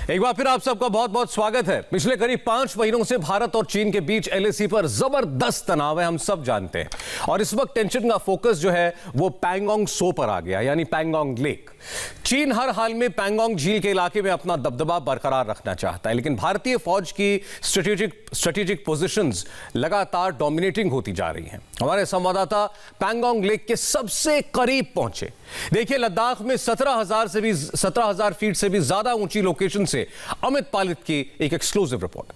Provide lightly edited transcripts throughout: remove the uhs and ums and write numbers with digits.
एक बार फिर आप सबका बहुत बहुत स्वागत है। पिछले करीब 5 महीनों से भारत और चीन के बीच एलएसी पर जबरदस्त तनाव है, हम सब जानते हैं। और इस वक्त टेंशन का फोकस जो है वो पैंगोंग त्सो पर आ गया, यानी पैंगोंग लेक। चीन हर हाल में पैंगोंग झील के इलाके में अपना दबदबा बरकरार रखना चाहता है, लेकिन भारतीय फौज की स्ट्रेटेजिक पोजीशंस लगातार डोमिनेटिंग होती जा रही हैं। हमारे संवाददाता पैंगोंग लेक के सबसे करीब पहुंचे। देखिए, लद्दाख में 17,000 फीट से भी ज्यादा ऊंची लोकेशन से अमित पालित की एक एक्सक्लूसिव रिपोर्ट।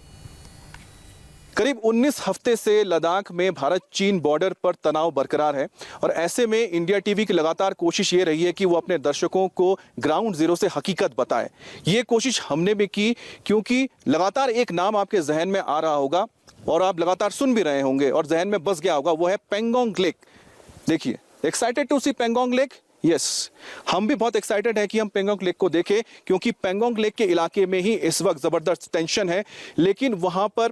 करीब 19 हफ्ते से लद्दाख में भारत चीन बॉर्डर पर तनाव बरकरार है और ऐसे में इंडिया टीवी की लगातार कोशिश ये रही है कि वो अपने दर्शकों को ग्राउंड जीरो से हकीकत बताए। ये कोशिश हमने भी की, क्योंकि लगातार एक नाम आपके जहन में आ रहा होगा और आप लगातार सुन भी रहे होंगे और जहन में बस गया होगा, वो है पैंगोंग लेक। देखिए, excited to see Pangong lake? Yes, हम भी बहुत एक्साइटेड है कि हम पैंगोंग लेक को देखें, क्योंकि पैंगोंग लेक के इलाके में ही इस वक्त जबरदस्त टेंशन है, लेकिन वहां पर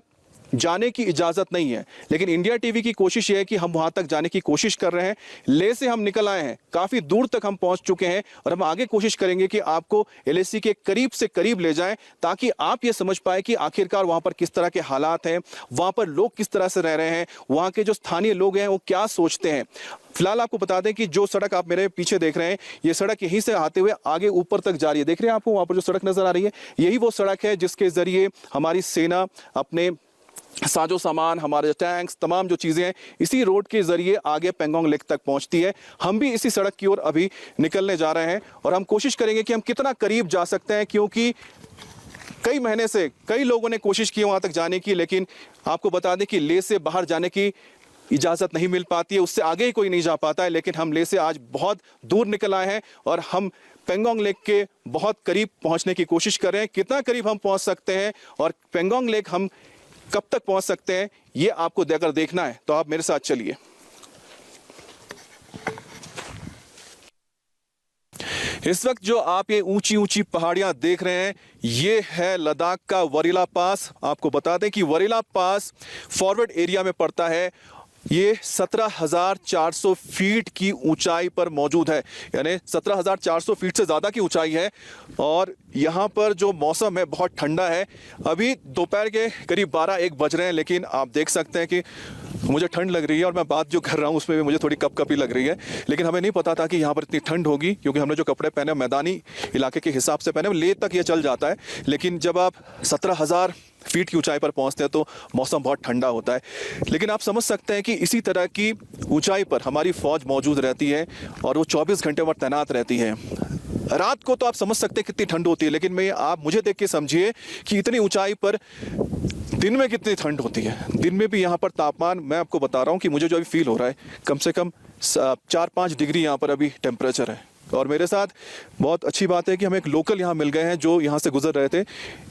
जाने की इजाजत नहीं है। लेकिन इंडिया टीवी की कोशिश ये है कि हम वहां तक जाने की कोशिश कर रहे हैं। ले से हम निकल आए हैं, काफी दूर तक हम पहुंच चुके हैं और हम आगे कोशिश करेंगे कि आपको एलएसी के करीब से करीब ले जाएं, ताकि आप ये समझ पाए कि आखिरकार वहां पर किस तरह के हालात हैं, वहां पर लोग किस तरह से रह रहे हैं, वहां के जो स्थानीय लोग हैं वो क्या सोचते हैं। फिलहाल आपको बता दें कि जो सड़क आप मेरे पीछे देख रहे हैं, ये सड़क यहीं से आते हुए आगे ऊपर तक जा रही है। देख रहे हैं आपको वहां पर जो सड़क नजर आ रही है, यही वो सड़क है जिसके जरिए हमारी सेना अपने साजो सामान, हमारे टैंक्स, तमाम जो चीज़ें हैं, इसी रोड के जरिए आगे पैंगोंग लेक तक पहुंचती है। हम भी इसी सड़क की ओर अभी निकलने जा रहे हैं और हम कोशिश करेंगे कि हम कितना करीब जा सकते हैं, क्योंकि कई महीने से कई लोगों ने कोशिश की वहां तक जाने की, लेकिन आपको बता दें कि ले से बाहर जाने की इजाज़त नहीं मिल पाती है, उससे आगे ही कोई नहीं जा पाता है। लेकिन हम ले से आज बहुत दूर निकल आए हैं और हम पैंगोंग लेक के बहुत करीब पहुँचने की कोशिश कर रहे हैं। कितना करीब हम पहुँच सकते हैं और पैंगोंग लेक हम कब तक पहुंच सकते हैं, ये आपको देकर देखना है, तो आप मेरे साथ चलिए। इस वक्त जो आप ये ऊंची ऊंची पहाड़ियां देख रहे हैं, ये है लद्दाख का वरीला पास। आपको बता दें कि वरीला पास फॉरवर्ड एरिया में पड़ता है। ये 17,400 फीट की ऊंचाई पर मौजूद है, यानी 17,400 फीट से ज़्यादा की ऊंचाई है। और यहाँ पर जो मौसम है बहुत ठंडा है। अभी दोपहर के करीब 12-1 बज रहे हैं, लेकिन आप देख सकते हैं कि मुझे ठंड लग रही है और मैं बात जो कर रहा हूँ उसमें भी मुझे थोड़ी कपकपी लग रही है। लेकिन हमें नहीं पता था कि यहाँ पर इतनी ठंड होगी, क्योंकि हमने जो कपड़े पहने मैदानी इलाके के हिसाब से पहने, ले तक ये चल जाता है। लेकिन जब आप 17,000 फीट की ऊंचाई पर पहुंचते हैं तो मौसम बहुत ठंडा होता है। लेकिन आप समझ सकते हैं कि इसी तरह की ऊंचाई पर हमारी फौज मौजूद रहती है और वो 24 घंटे पर तैनात रहती है। रात को तो आप समझ सकते हैं कितनी ठंड होती है, लेकिन आप मुझे देख के समझिए कि इतनी ऊंचाई पर दिन में कितनी ठंड होती है। दिन में भी यहाँ पर तापमान, मैं आपको बता रहा हूँ कि मुझे जो अभी फील हो रहा है, कम से कम 4-5 डिग्री यहाँ पर अभी टेम्परेचर है। और मेरे साथ बहुत अच्छी बात है कि हमें एक लोकल यहाँ मिल गए हैं जो यहाँ से गुजर रहे थे।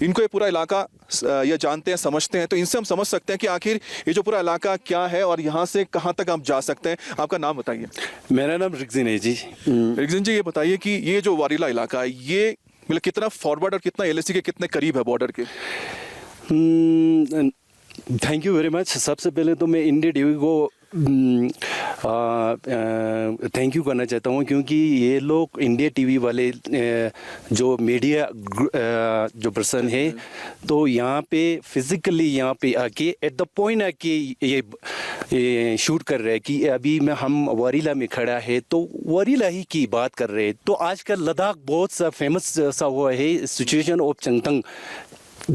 इनको ये पूरा इलाका ये जानते हैं, समझते हैं, तो इनसे हम समझ सकते हैं कि आखिर ये जो पूरा इलाका क्या है और यहाँ से कहाँ तक हम जा सकते हैं। आपका नाम बताइए। मेरा नाम रिगजिन है जी। रिगजिन जी, ये बताइए कि ये जो वारीला इलाका है, ये मतलब कितना फॉरवर्ड और कितना एलएसी के कितने करीब है बॉर्डर के? Thank you very much. सबसे पहले तो मैं इंडिया टीवी को थैंक यू करना चाहता हूँ, क्योंकि ये लोग इंडिया टीवी वाले जो मीडिया जो पर्सन है, तो यहाँ पे फिजिकली यहाँ पे आके एट द पॉइंट आके ये शूट कर रहे हैं कि अभी हम वरीला में खड़ा है तो वरीला ही की बात कर रहे हैं। तो आजकल लद्दाख बहुत सा फेमस सा हुआ है, सिचुएशन ऑफ चंगथंग,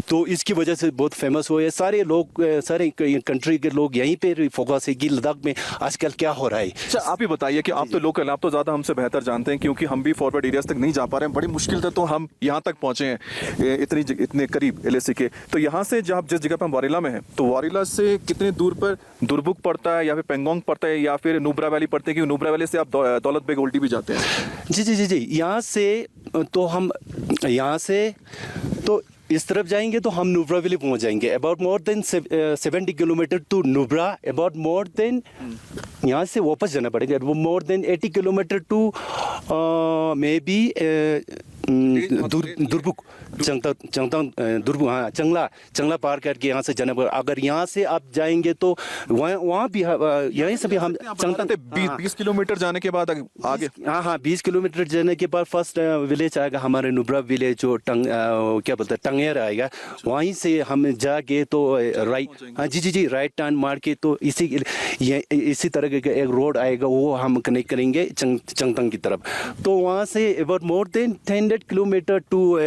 तो इसकी वजह से बहुत फेमस हुए। सारे लोग, सारे कंट्री के लोग यहीं पे फोकस है कि लद्दाख में आजकल क्या हो रहा है। अच्छा, आप ही बताइए कि आप तो लोकल, आप तो ज़्यादा हमसे बेहतर जानते हैं, क्योंकि हम भी फॉरवर्ड एरियाज तक नहीं जा पा रहे हैं। बड़ी मुश्किल से तो हम यहाँ तक पहुँचे हैं, इतने करीब एलएसी के। तो यहाँ से जब जिस जगह पर हम वारीला में हैं, तो वारीला से कितने दूर पर दुरबुक पड़ता है या फिर पैंगोंग पड़ता है या फिर नुब्रा वैली पड़ते हैं? क्योंकि नुब्रा वैली से आप दौलत बेग ओल्डी भी जाते हैं। जी जी जी जी, यहाँ से तो हम यहाँ से तो इस तरफ जाएंगे तो हम नुब्रा वैली पहुंच जाएंगे। About more than 70 kilometre to Nubra, about more than यहाँ से वापस जाना पड़ेगा, more than 80 kilometre to maybe Durbuk Durbuk, हाँ, चंगला पार करके यहाँ से जाना पड़ेगा। अगर यहाँ से आप जाएंगे तो वहाँ भी यहीं से भी हम 20 किलोमीटर जाने के बाद आगे, हाँ 20 किलोमीटर जाने के बाद फर्स्ट विलेज आएगा हमारे नुब्रा विलेज, जो क्या बोलते हैं टंगेर आएगा। वहीं से हम जाके तो राइट, हाँ जी राइट टर्न मार के तो इसी तरह का एक रोड आएगा, वो हम कनेक्ट करेंगे चंगतंग की तरफ। तो वहाँ से about more than 10 kilometre to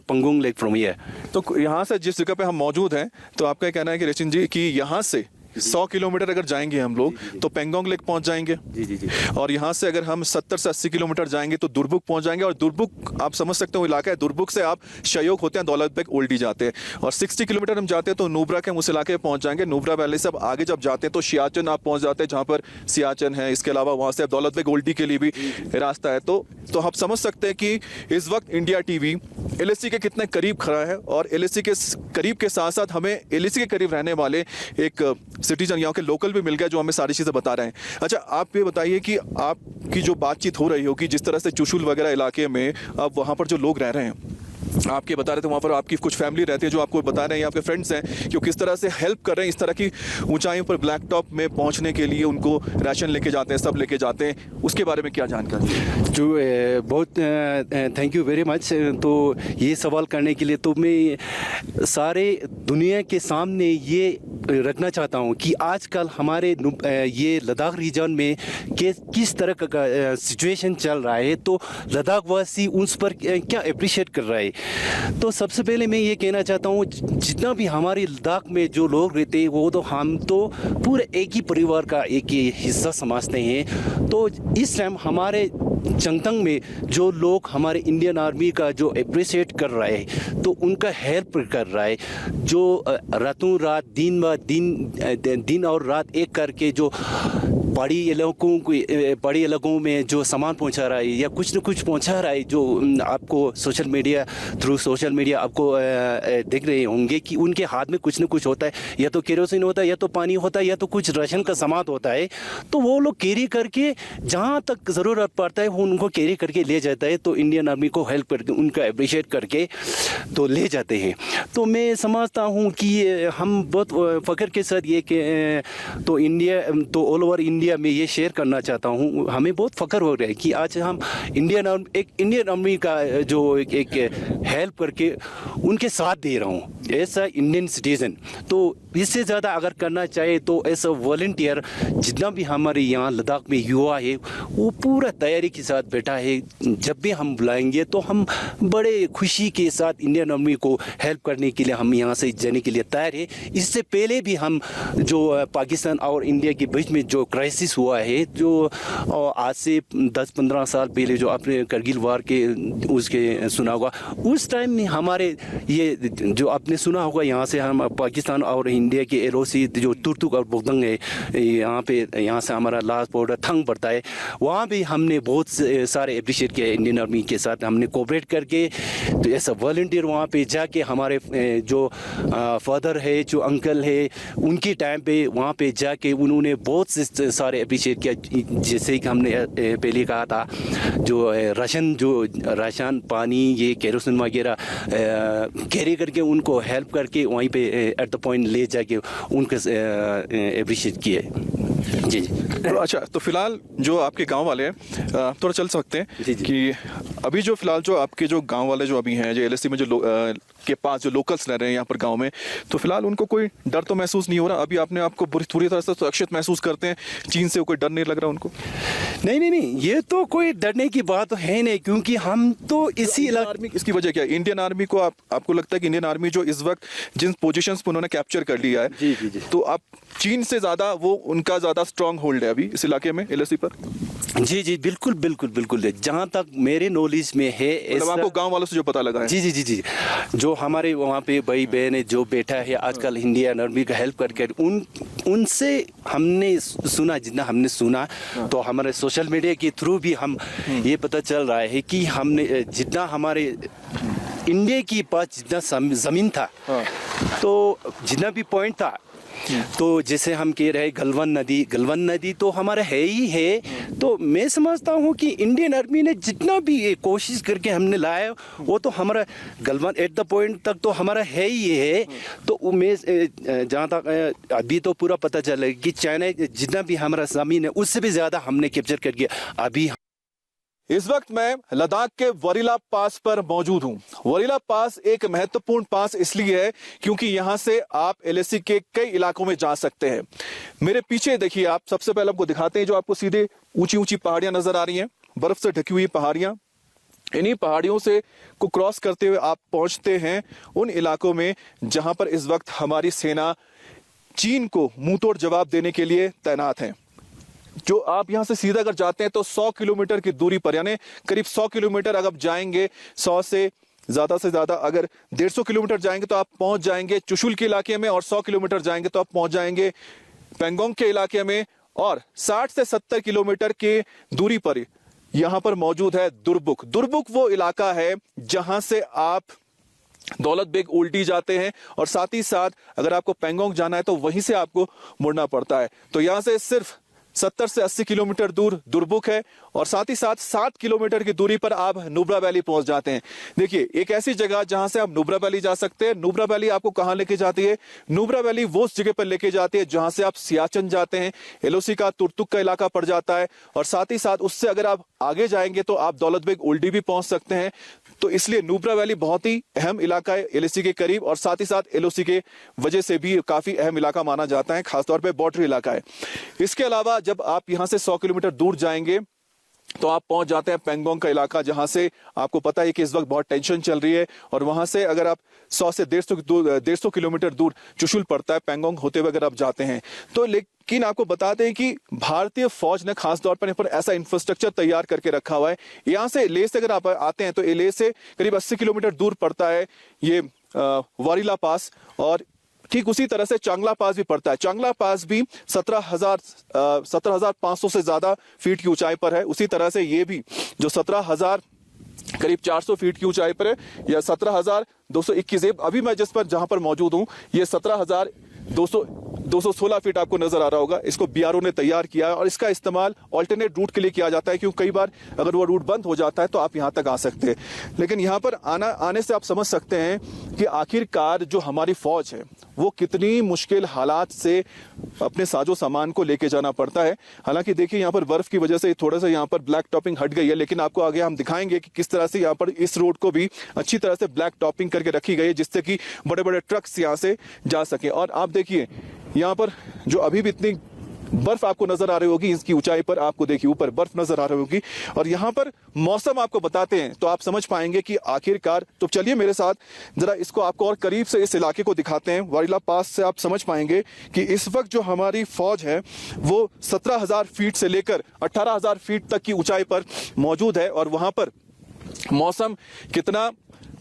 Pangong lake from here. तो यहाँ से जिस जगह पे हम मौजूद हैं, तो आपका कहना है कि रेचिन जी कि यहाँ से 100 किलोमीटर अगर जाएंगे हम लोग तो पेंगोंग लेक पहुंच जाएंगे। जी। और यहाँ से अगर हम 70 से 80 किलोमीटर जाएंगे तो दुर्बुक पहुंच जाएंगे। और दुर्बुक आप समझ सकते हो इलाका है, दुर्बुक से आप शयोक होते हैं, दौलत बेग ओल्डी जाते हैं। और 60 किलोमीटर हम जाते हैं तो नुब्रा के उस इलाके पहुंच जाएंगे। नुब्रा वैली से अब आगे जब जाते हैं तो सियाचिन आप पहुंच जाते हैं, जहाँ पर सियाचिन है। इसके अलावा वहाँ से अब दौलत बेग ओल्डी के लिए भी रास्ता है। तो आप समझ सकते हैं कि इस वक्त इंडिया टीवी LAC के कितने करीब खड़ा है। और LAC के करीब के साथ साथ हमें LAC के करीब रहने वाले एक सिटीजन, यहाँ के लोकल भी मिल गया जो हमें सारी चीज़ें बता रहे हैं। अच्छा, आप ये बताइए कि आपकी जो बातचीत हो रही होगी, जिस तरह से चुशुल वगैरह इलाके में अब वहाँ पर जो लोग रह रहे हैं, आपके बता रहे थे वहाँ पर आपकी कुछ फैमिली रहती है जो आपको बता रहे हैं, आपके फ्रेंड्स हैं कि वो किस तरह से हेल्प कर रहे हैं इस तरह की ऊंचाइयों पर ब्लैक टॉप में पहुँचने के लिए। उनको राशन लेके जाते हैं, सब लेके जाते हैं, उसके बारे में क्या जानकारी? जो बहुत थैंक यू वेरी मच। तो ये सवाल करने के लिए तो मैं सारे दुनिया के सामने ये रखना चाहता हूँ कि आजकल हमारे ये लद्दाख रीजन में किस तरह का सिचुएशन चल रहा है, तो लद्दाख वासी उस पर क्या अप्रिशिएट कर रहा है। तो सबसे पहले मैं ये कहना चाहता हूँ, जितना भी हमारे लद्दाख में जो लोग रहते हैं वो तो हम तो पूरे एक ही परिवार का एक ही हिस्सा समझते हैं। तो इस टाइम हमारे चंगतंग में जो लोग हमारे इंडियन आर्मी का जो अप्रिशिएट कर रहा है, तो उनका हेल्प कर रहा है, जो रातों रात दिन और रात एक करके जो पहाड़ी इलाकों में जो सामान पहुंचा रहा है या कुछ न कुछ पहुंचा रहा है, जो आपको सोशल मीडिया आपको देख रहे होंगे कि उनके हाथ में कुछ न कुछ होता है, या तो केरोसिन होता है, या तो पानी होता है, या तो कुछ राशन का सामान होता है। तो वो लोग कैरी करके जहाँ तक ज़रूरत पड़ता है वो उनको कैरी करके ले जाता है। तो इंडियन आर्मी को हेल्प करके उनका अप्रिशिएट करके तो ले जाते हैं। तो मैं समझता हूँ कि हम बहुत फ़ख्र के साथ ये कि तो ऑल ओवर इंडिया में ये शेयर करना चाहता हूँ। हमें बहुत फ़ख्र हो रहा है कि आज हम इंडियन आर्मी का जो एक हेल्प करके उनके साथ दे रहा हूँ एज अ इंडियन सिटीज़न। तो इससे ज़्यादा अगर करना चाहे तो एज अ वॉलंटियर, जितना भी हमारे यहाँ लद्दाख में युवा है वो पूरा तैयारी के साथ बैठा है। जब भी हम बुलाएंगे तो हम बड़े खुशी के साथ इंडियन आर्मी को हेल्प करने के लिए हम यहाँ से जाने के लिए तैयार है। इससे पहले भी हम जो पाकिस्तान और इंडिया के बीच में जो क्राइसिस हुआ है, जो आज से 10-15 साल पहले जो आपने करगिल वार के उसके सुना होगा, उस टाइम में हमारे ये जो आपने सुना होगा, यहाँ से हम पाकिस्तान और इंडिया के LOC जो तुर्तुक और बोगदंग है, यहाँ से हमारा लास्ट बॉर्डर थंग पड़ता है, वहाँ भी हमने बहुत सारे अप्रिशिएट किया इंडियन आर्मी के साथ। हमने कोऑपरेट करके तो ऐसा वॉलंटियर वहाँ पे जाके हमारे जो फादर है, जो अंकल है, उनके टाइम पे वहाँ पे जाके उन्होंने बहुत से सारे अप्रिशिएट किया। जैसे कि हमने पहले कहा था, जो राशन पानी ये केरोसिन वगैरह कैरी करके उनको हेल्प करके वहीं पे एट द पॉइंट ले जाके उनको अप्रिशिएट किए। जी। अच्छा, तो फिलहाल जो आपके गांव वाले हैं, थोड़ा चल सकते हैं जी। कि अभी जो फिलहाल जो आपके जो गांव वाले जो अभी हैं, जो LAC में जो के पास जो लोकल्स रह रहे हैं यहाँ पर गांव में, तो फिलहाल उनको कोई डर तो महसूस नहीं हो रहा? अभी आपने आपको पूरी तरह से सुरक्षित महसूस करते हैं? चीन से कोई डर नहीं लग रहा उनको? नहीं, ये तो कोई डरने की बात तो है नहीं, क्योंकि हम तो इसी आर्मी, इसकी वजह क्या है? इंडियन आर्मी को आपको लगता है कि इंडियन आर्मी जो इस वक्त जिन पोजीशंस पे उन्होंने कैप्चर कर लिया है, जी। तो आप चीन से ज्यादा वो उनका ज्यादा स्ट्रांग होल्ड है अभी इस इलाके में LAC पर? जी, बिल्कुल। जहाँ तक मेरे नॉलेज में है, मतलब आपको गांव वालों से जो पता लगा है? जी। जो हमारे वहाँ पे भाई बहन है जो बैठा है आजकल इंडियन आर्मी का हेल्प करके, उनसे हमने सुना, जितना हमने सुना, तो हमारे सोशल मीडिया के थ्रू भी हम ये पता चल रहा है कि हमने जितना हमारे इंडिया के पास जितना ज़मीन था, तो जितना भी पॉइंट था, तो जैसे हम कह रहे गलवान नदी तो हमारा है ही है। तो मैं समझता हूँ कि इंडियन आर्मी ने जितना भी ये कोशिश करके हमने लाया वो तो हमारा गलवान एट द पॉइंट तक तो हमारा है ही है। तो मैं जहाँ तक अभी तो पूरा पता चला कि चाइना जितना भी हमारा जमीन है उससे भी ज्यादा हमने कैप्चर कर दिया अभी। इस वक्त मैं लद्दाख के वरीला पास पर मौजूद हूं। वरीला पास एक महत्वपूर्ण पास इसलिए है क्योंकि यहां से आप एलएसी के कई इलाकों में जा सकते हैं। मेरे पीछे देखिए, आप सबसे पहले आपको दिखाते हैं जो आपको सीधे ऊंची ऊंची पहाड़ियां नजर आ रही हैं, बर्फ से ढकी हुई पहाड़ियां। इन्हीं पहाड़ियों से को क्रॉस करते हुए आप पहुंचते हैं उन इलाकों में जहां पर इस वक्त हमारी सेना चीन को मुंहतोड़ जवाब देने के लिए तैनात है। जो आप यहां से सीधा अगर जाते हैं तो 100 किलोमीटर की दूरी पर, यानी करीब 100 किलोमीटर अगर आप जाएंगे, 100 से ज्यादा अगर 150 किलोमीटर जाएंगे तो आप पहुंच जाएंगे चुशुल के इलाके में, और 100 किलोमीटर जाएंगे तो आप पहुंच जाएंगे पेंगोंग के इलाके में, और 60 से 70 किलोमीटर के दूरी पर यहां पर मौजूद है दुरबुक। दुरबुक वो इलाका है जहां से आप दौलत बेग उल्टी जाते हैं, और साथ ही साथ अगर आपको पेंगोंग जाना है तो वहीं से आपको मुड़ना पड़ता है। तो यहां से सिर्फ 70 से 80 किलोमीटर दूर दुरबुक है, और साथ ही साथ 7 किलोमीटर की दूरी पर आप नुब्रा वैली पहुंच जाते हैं। देखिए, एक ऐसी जगह जहां से आप नुब्रा वैली जा सकते हैं। नुब्रा वैली आपको कहां लेके जाती है? नुब्रा वैली वो उस जगह पर लेके जाती है जहां से आप सियाचिन जाते हैं, एलओसी का तुर्तुक का इलाका पड़ जाता है, और साथ ही साथ उससे अगर आप आगे जाएंगे तो आप दौलत बेग ओल्डी भी पहुंच सकते हैं। तो इसलिए नुब्रा वैली बहुत ही अहम इलाका है एलओसी के करीब, और साथ ही साथ एलओसी के वजह से भी काफी अहम इलाका माना जाता है, खासतौर पर बॉर्डर इलाका है। इसके अलावा जब आप यहां से 100 किलोमीटर दूर जाएंगे तो आप पहुंच जाते हैं पेंगोंग का इलाका, जहां से आपको पता है कि इस वक्त बहुत टेंशन चल रही है, और वहां से अगर आप 100 से 150 किलोमीटर दूर चुशुल पड़ता है पेंगोंग होते हुए अगर आप जाते हैं तो। लेकिन आपको बताते हैं कि भारतीय फौज ने खासतौर पर ऐसा इंफ्रास्ट्रक्चर तैयार करके रखा हुआ है। यहां से लेह से अगर आप आते हैं तो लेह से करीब 80 किलोमीटर दूर पड़ता है ये वारीला पास, और ठीक उसी तरह से चांगला पास भी पड़ता है। चांगला पास भी 17,500 से ज्यादा फीट की ऊंचाई पर है। उसी तरह से ये भी जो 17,000 करीब 400 फीट की ऊंचाई पर है, या 17,221 अभी मैं जिस पर जहां पर मौजूद हूं ये 17,216 फीट आपको नजर आ रहा होगा। इसको बीआरओ ने तैयार किया है, और इसका इस्तेमाल ऑल्टरनेट रूट के लिए किया जाता है, क्योंकि कई बार अगर वो रूट बंद हो जाता है तो आप यहां तक आ सकते हैं। लेकिन यहां पर आने से आप समझ सकते हैं कि आखिरकार जो हमारी फौज है वो कितनी मुश्किल हालात से अपने साजो सामान को लेके जाना पड़ता है। हालांकि देखिए, यहाँ पर बर्फ की वजह से थोड़ा सा यहाँ पर ब्लैक टॉपिंग हट गई है, लेकिन आपको आगे हम दिखाएंगे कि किस तरह से यहाँ पर इस रोड को भी अच्छी तरह से ब्लैक टॉपिंग करके रखी गई है, जिससे कि बड़े बड़े ट्रक्स यहाँ से जा सके। और आप देखिए यहाँ पर जो अभी भी इतनी बर्फ आपको नजर आ रही होगी, इसकी ऊंचाई पर आपको देखिए ऊपर बर्फ नजर आ रही होगी, और यहाँ पर मौसम आपको बताते हैं तो आप समझ पाएंगे कि आखिरकार। तो चलिए मेरे साथ जरा इसको आपको और करीब से इस इलाके को दिखाते हैं। वारीला पास से आप समझ पाएंगे कि इस वक्त जो हमारी फौज है वो 17,000 फीट से लेकर 18,000 फीट तक की ऊंचाई पर मौजूद है, और वहां पर मौसम कितना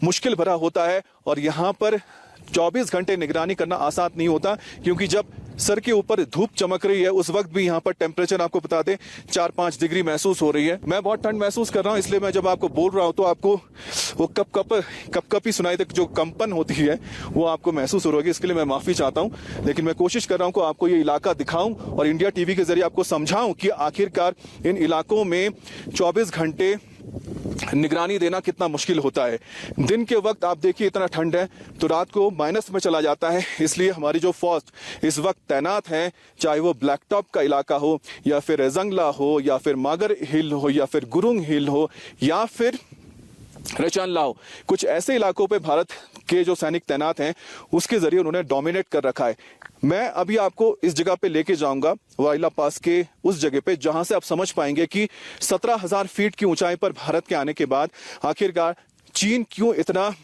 मुश्किल भरा होता है। और यहाँ पर 24 घंटे निगरानी करना आसान नहीं होता, क्योंकि जब सर के ऊपर धूप चमक रही है उस वक्त भी यहाँ पर टेम्परेचर आपको बता दें 4-5 डिग्री महसूस हो रही है। मैं बहुत ठंड महसूस कर रहा हूँ, इसलिए मैं जब आपको बोल रहा हूँ तो आपको वो कप ही सुनाई दे, जो कंपन होती है वो आपको महसूस हो रही है। इसके लिए मैं माफी चाहता हूँ, लेकिन मैं कोशिश कर रहा हूँ कि आपको ये इलाका दिखाऊं और इंडिया टीवी के जरिए आपको समझाऊं कि आखिरकार इन इलाकों में 24 घंटे निगरानी देना कितना मुश्किल होता है। दिन के वक्त आप देखिए इतना ठंड है तो रात को माइनस में चला जाता है। इसलिए हमारी जो फौज इस वक्त तैनात है, चाहे वो ब्लैक टॉप का इलाका हो, या फिर रेजंगला हो, या फिर मागर हिल हो, या फिर गुरुंग हिल हो, या फिर रचानला हो, कुछ ऐसे इलाकों पे भारत के जो सैनिक तैनात हैं उसके जरिए उन्होंने डोमिनेट कर रखा है। मैं अभी आपको इस जगह पे लेके जाऊंगा, वारीला पास के उस जगह पे, जहां से आप समझ पाएंगे कि 17,000 फीट की ऊंचाई पर भारत के आने के बाद आखिरकार चीन क्यों इतना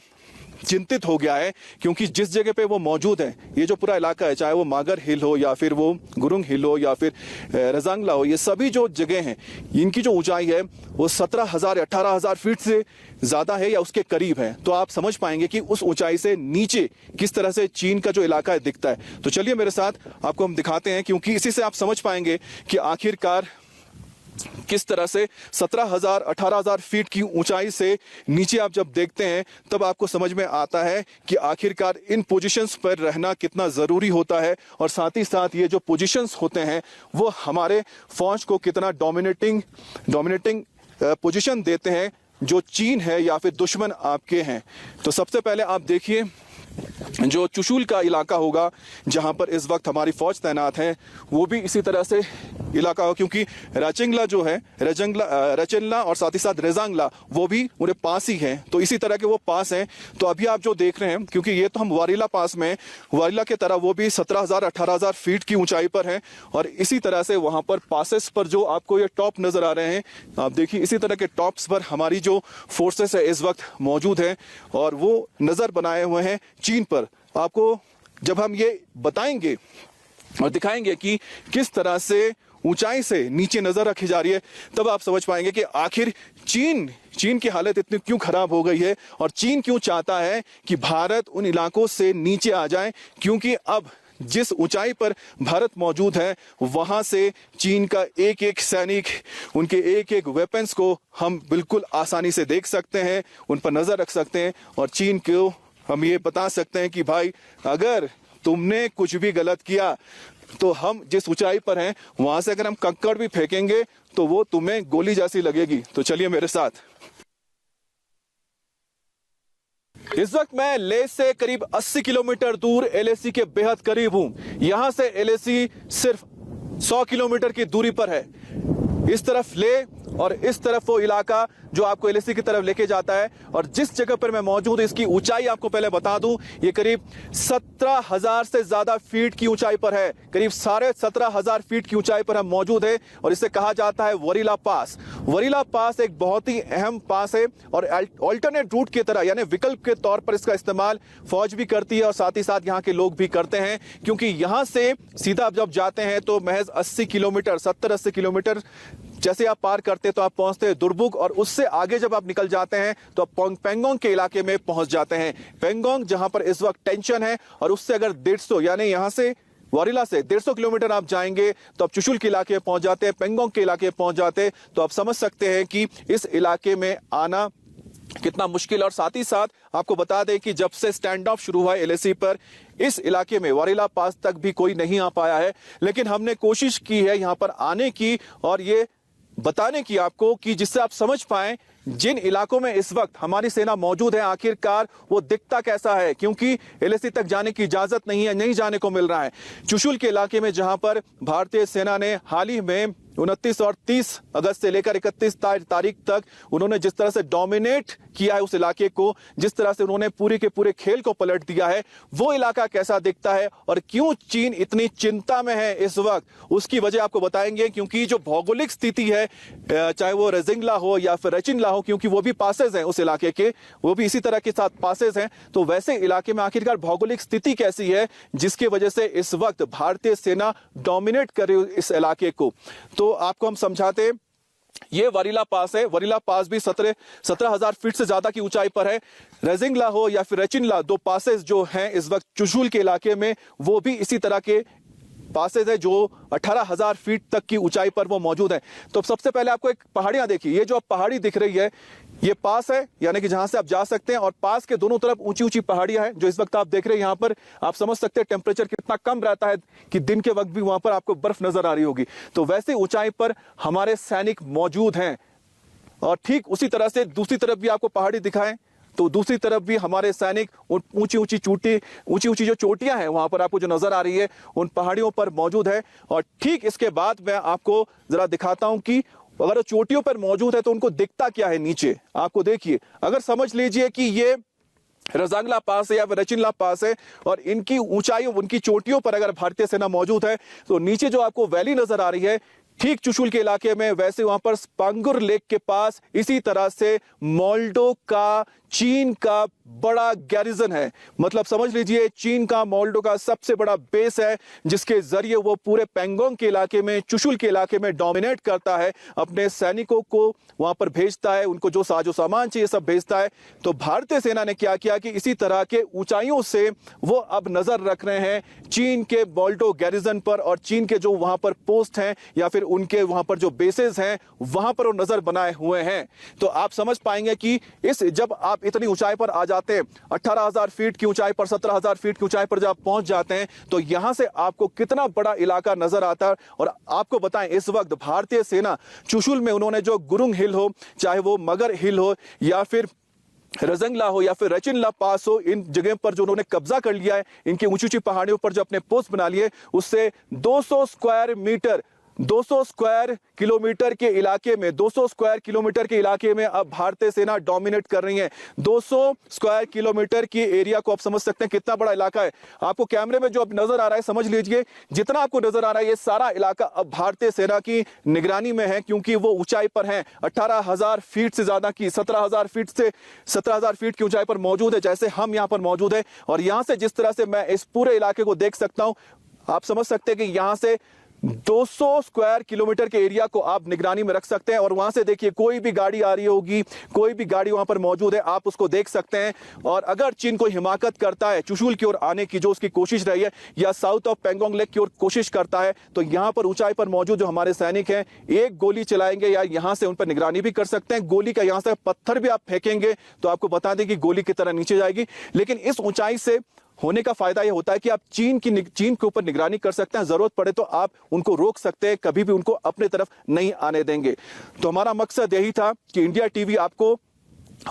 चिंतित हो गया है। क्योंकि जिस जगह पे वो मौजूद है, ये जो पूरा इलाका है, चाहे वो मागर हिल हो, या फिर वो गुरुंग हिल हो, या फिर रजांगला हो, ये सभी जो जगह हैं इनकी जो ऊंचाई है वो 17,000 या 18,000 फीट से ज्यादा है या उसके करीब है। तो आप समझ पाएंगे कि उस ऊंचाई से नीचे किस तरह से चीन का जो इलाका है दिखता है। तो चलिए मेरे साथ आपको हम दिखाते हैं, क्योंकि इसी से आप समझ पाएंगे कि आखिरकार किस तरह से 17,000 18,000 फीट की ऊंचाई से नीचे आप जब देखते हैं तब आपको समझ में आता है कि आखिरकार इन पोजीशंस पर रहना कितना ज़रूरी होता है, और साथ ही साथ ये जो पोजीशंस होते हैं वो हमारे फौज को कितना डोमिनेटिंग पोजीशन देते हैं जो चीन है या फिर दुश्मन आपके हैं। तो सबसे पहले आप देखिए जो चुशुल का इलाका होगा जहां पर इस वक्त हमारी फौज तैनात है, वो भी इसी तरह से इलाका हो, क्योंकि रचिंगला जो है रचनला और साथ ही साथ रेजांगला वो भी उन्हें पास ही हैं, तो इसी तरह के वो पास हैं। तो अभी आप जो देख रहे हैं, क्योंकि ये तो हम वारीला पास में, वारीला के तरह वो भी 17,000 18,000 फीट की ऊंचाई पर है, और इसी तरह से वहां पर पासेस पर जो आपको ये टॉप नजर आ रहे हैं, आप देखिए इसी तरह के टॉप्स पर हमारी जो फोर्सेस है इस वक्त मौजूद है, और वो नजर बनाए हुए हैं चीन पर। आपको जब हम ये बताएंगे और दिखाएंगे कि किस तरह से ऊंचाई से नीचे नजर रखी जा रही है, तब आप समझ पाएंगे कि आखिर चीन की हालत इतनी क्यों खराब हो गई है, और चीन क्यों चाहता है कि भारत उन इलाकों से नीचे आ जाए, क्योंकि अब जिस ऊंचाई पर भारत मौजूद है वहां से चीन का एक एक सैनिक, उनके एक एक वेपन्स को हम बिल्कुल आसानी से देख सकते हैं, उन पर नजर रख सकते हैं, और चीन को हम ये बता सकते हैं कि भाई अगर तुमने कुछ भी गलत किया तो हम जिस ऊंचाई पर हैं वहां से अगर हम कंकड़ भी फेंकेंगे तो वो तुम्हें गोली जैसी लगेगी। तो चलिए मेरे साथ। इस वक्त मैं लेह से करीब 80 किलोमीटर दूर एलएसी के बेहद करीब हूं। यहां से एलएसी सिर्फ 100 किलोमीटर की दूरी पर है। इस तरफ लेह और इस तरफ वो इलाका जो आपको एलएसी की तरफ लेके जाता है, और जिस जगह पर मैं मौजूद हूं इसकी ऊंचाई आपको पहले बता दूं, ये करीब 17,000 से ज्यादा फीट की ऊंचाई पर है। करीब 17,500 फीट की ऊंचाई पर हम मौजूद है, और इसे कहा जाता है वरीला पास। वरीला पास एक बहुत ही अहम पास है, और ऑल्टरनेट रूट की तरह यानी विकल्प के तौर पर इसका इस्तेमाल फौज भी करती है और साथ ही साथ यहाँ के लोग भी करते हैं, क्योंकि यहाँ से सीधा आप जब जाते हैं तो महज 80 किलोमीटर 70-80 किलोमीटर जैसे आप पार करते तो आप पहुंचते हैं दुर्बुक, और उससे आगे जब आप निकल जाते हैं तो आप पेंगोंग के इलाके में पहुंच जाते हैं। पेंगोंग जहां पर इस वक्त टेंशन है, और उससे अगर 150 यानी यहां से वारीला से 150 किलोमीटर आप जाएंगे तो आप चुशुल के इलाके में पहुंच जाते हैं, पेंगोंग के इलाके में पहुंच जाते हैं। तो आप समझ सकते हैं कि इस इलाके में आना कितना मुश्किल। और साथ ही साथ आपको बता दें कि जब से स्टैंड ऑफ शुरू हुआ एलएसी पर, इस इलाके में वारीला पास तक भी कोई नहीं आ पाया है, लेकिन हमने कोशिश की है यहां पर आने की और ये बताने की आपको कि जिससे आप समझ पाएं जिन इलाकों में इस वक्त हमारी सेना मौजूद है आखिरकार वो दिखता कैसा है, क्योंकि एलएसी तक जाने की इजाजत नहीं है, नहीं जाने को मिल रहा है। चुशुल के इलाके में जहां पर भारतीय सेना ने हाल ही में 29 और 30 अगस्त से लेकर 31 तारीख तक उन्होंने जिस तरह से डोमिनेट किया है उस इलाके को, जिस तरह से उन्होंने पूरे के पूरे खेल को पलट दिया है, वो इलाका कैसा दिखता है और क्यों चीन इतनी चिंता में है इस वक्त, उसकी वजह आपको बताएंगे। क्योंकि जो भौगोलिक स्थिति है, चाहे वो रेजिंगला हो या फिर रचिनला हो, क्योंकि वो भी पासेज हैं उस इलाके के, वो भी इसी तरह के साथ पासेज हैं, तो वैसे इलाके में आखिरकार भौगोलिक स्थिति कैसी है जिसकी वजह से इस वक्त भारतीय सेना डोमिनेट कर रही है इस इलाके को। तो आपको हम समझाते, ये वरीला पास है। वरीला पास भी 17,000 फीट से ज्यादा की ऊंचाई पर है। रेजिंगला हो या फिर रचिनला, दो पासेस जो हैं इस वक्त चुशुल के इलाके में, वो भी इसी तरह के पासेस है जो 18,000 फीट तक की ऊंचाई पर वो मौजूद है। तो सबसे पहले आपको एक पहाड़ियां देखिए, ये जो आप पहाड़ी दिख रही है ये पास है, यानी कि जहां से आप जा सकते हैं, और पास के दोनों तरफ ऊंची ऊंची पहाड़ियां हैं जो इस वक्त आप देख रहे हैं। यहां पर आप समझ सकते हैं टेम्परेचर कितना कम रहता है कि दिन के वक्त भी वहां पर आपको बर्फ नजर आ रही होगी। तो वैसे ऊंचाई पर हमारे सैनिक मौजूद हैं, और ठीक उसी तरह से दूसरी तरफ भी आपको पहाड़ी दिखाएं तो दूसरी तरफ भी हमारे सैनिक ऊंची ऊंची जो चोटियां हैं वहां पर आपको जो नजर आ रही है उन पहाड़ियों पर मौजूद है। और ठीक इसके बाद मैं आपको जरा दिखाता हूं कि अगर वो चोटियों पर मौजूद है तो उनको दिखता क्या है नीचे। आपको देखिए, अगर समझ लीजिए कि ये रजांगला पास है या फिर रचिनला पास है, और इनकी ऊंचाई, उनकी चोटियों पर अगर भारतीय सेना मौजूद है, तो नीचे जो आपको वैली नजर आ रही है ठीक चुशुल के इलाके में, वैसे वहां पर स्पांगुर लेक के पास इसी तरह से मोल्डो का, चीन का बड़ा गैरिजन है। मतलब समझ लीजिए चीन का मोल्डो का सबसे बड़ा बेस है, जिसके जरिए वो पूरे पेंगोंग के इलाके में, चुशुल के इलाके में डोमिनेट करता है, अपने सैनिकों को वहां पर भेजता है, उनको जो साजो सामान चाहिए सब भेजता है। तो भारतीय सेना ने क्या किया कि इसी तरह के ऊंचाइयों से वो अब नजर रख रहे हैं चीन के मोल्डो गैरिजन पर, और चीन के जो वहां पर पोस्ट हैं या फिर उनके वहां पर जो बेसेस हैं वहां पर वो नजर बनाए हुए हैं। तो आप समझ पाएंगे कि जब आप इतनी ऊंचाई पर आ जाते हैं, 18,000 फीट की ऊंचाई पर, 17,000 फीट की ऊंचाई पर जब आप पहुंच जाते हैं तो यहां से आपको कितना बड़ा इलाका नजर आता है। और आपको बताएं, इस वक्त भारतीय सेना चुशुल में उन्होंने जो गुरुंग हिल हो, चाहे वो मगर हिल हो या फिर रजंगला हो या फिर रचिनला पास हो, इन जगह पर जो उन्होंने कब्जा कर लिया है, इनकी ऊंची ऊंची पहाड़ियों पर जो अपने पोस्ट बना लिए, उससे 200 स्क्वायर किलोमीटर के इलाके में 200 स्क्वायर किलोमीटर के इलाके में अब भारतीय सेना डोमिनेट कर रही है। 200 स्क्वायर किलोमीटर की एरिया को आप समझ सकते हैं कितना बड़ा इलाका है। आपको कैमरे में जो अब नजर आ रहा है, समझ लीजिए जितना आपको नजर आ रहा है ये सारा इलाका अब भारतीय सेना की निगरानी में है, क्योंकि वो ऊंचाई पर है। 18,000 फीट से ज्यादा की 17,000 फीट की ऊंचाई पर मौजूद है, जैसे हम यहां पर मौजूद है। और यहां से जिस तरह से मैं इस पूरे इलाके को देख सकता हूं, आप समझ सकते हैं कि यहां से 200 स्क्वायर किलोमीटर के एरिया को आप निगरानी में रख सकते हैं। और वहां से देखिए कोई भी गाड़ी आ रही होगी, कोई भी गाड़ी वहां पर मौजूद है, आप उसको देख सकते हैं। और अगर चीन कोई हिमाकत करता है चुशुल की ओर आने की, जो उसकी कोशिश रही है, या साउथ ऑफ पेंगोंग लेक की ओर कोशिश करता है, तो यहां पर ऊंचाई पर मौजूद जो हमारे सैनिक हैं, एक गोली चलाएंगे या यहां से उन पर निगरानी भी कर सकते हैं। गोली का यहां से पत्थर भी आप फेंकेंगे तो आपको बता दें कि गोली की तरह नीचे जाएगी। लेकिन इस ऊंचाई से होने का फायदा यह होता है कि आप चीन के ऊपर निगरानी कर सकते हैं, जरूरत पड़े तो आप उनको रोक सकते हैं, कभी भी उनको अपने तरफ नहीं आने देंगे। तो हमारा मकसद यही था कि इंडिया टीवी आपको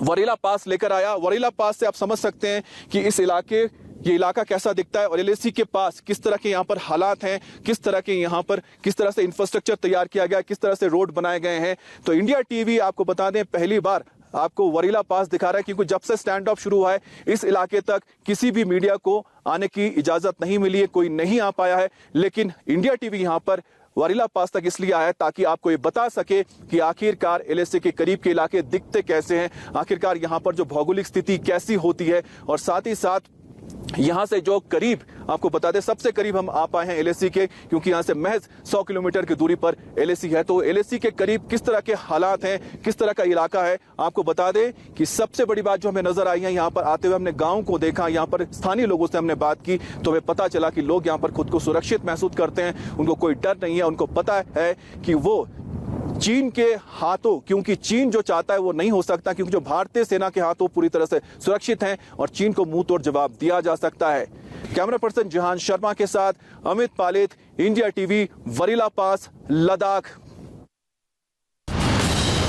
वरीला पास लेकर आया। वरीला पास से आप समझ सकते हैं कि ये इलाका कैसा दिखता है और एलएसी के पास किस तरह के यहाँ पर हालात हैं, किस तरह से इंफ्रास्ट्रक्चर तैयार किया गया, किस तरह से रोड बनाए गए हैं। तो इंडिया टीवी आपको बता दें पहली बार आपको वरीला पास दिखा रहा है, क्योंकि जब से स्टैंड ऑफ शुरू हुआ है इस इलाके तक किसी भी मीडिया को आने की इजाजत नहीं मिली है, कोई नहीं आ पाया है। लेकिन इंडिया टीवी यहां पर वरीला पास तक इसलिए आया है ताकि आपको ये बता सके कि आखिरकार एलएसी के करीब के इलाके दिखते कैसे हैं, आखिरकार यहां पर जो भौगोलिक स्थिति कैसी होती है। और साथ ही साथ यहां से जो करीब, आपको बता दें सबसे करीब हम आ पाए हैं एलएसी के, क्योंकि यहां से महज 100 किलोमीटर की दूरी पर एलएसी है। तो एलएसी के करीब किस तरह के हालात हैं, किस तरह का इलाका है, आपको बता दें कि सबसे बड़ी बात जो हमें नजर आई है, यहां पर आते हुए हमने गांव को देखा, यहां पर स्थानीय लोगों से हमने बात की तो हमें पता चला कि लोग यहां पर खुद को सुरक्षित महसूस करते हैं, उनको कोई डर नहीं है। उनको पता है कि वो चीन के हाथों, क्योंकि चीन जो चाहता है वो नहीं हो सकता, क्योंकि जो भारतीय सेना के हाथों पूरी तरह से सुरक्षित हैं और चीन को मुंह तोड़ जवाब दिया जा सकता है। कैमरा पर्सन जिहान शर्मा के साथ अमित पालित, इंडिया टीवी, वरीला पास, लद्दाख।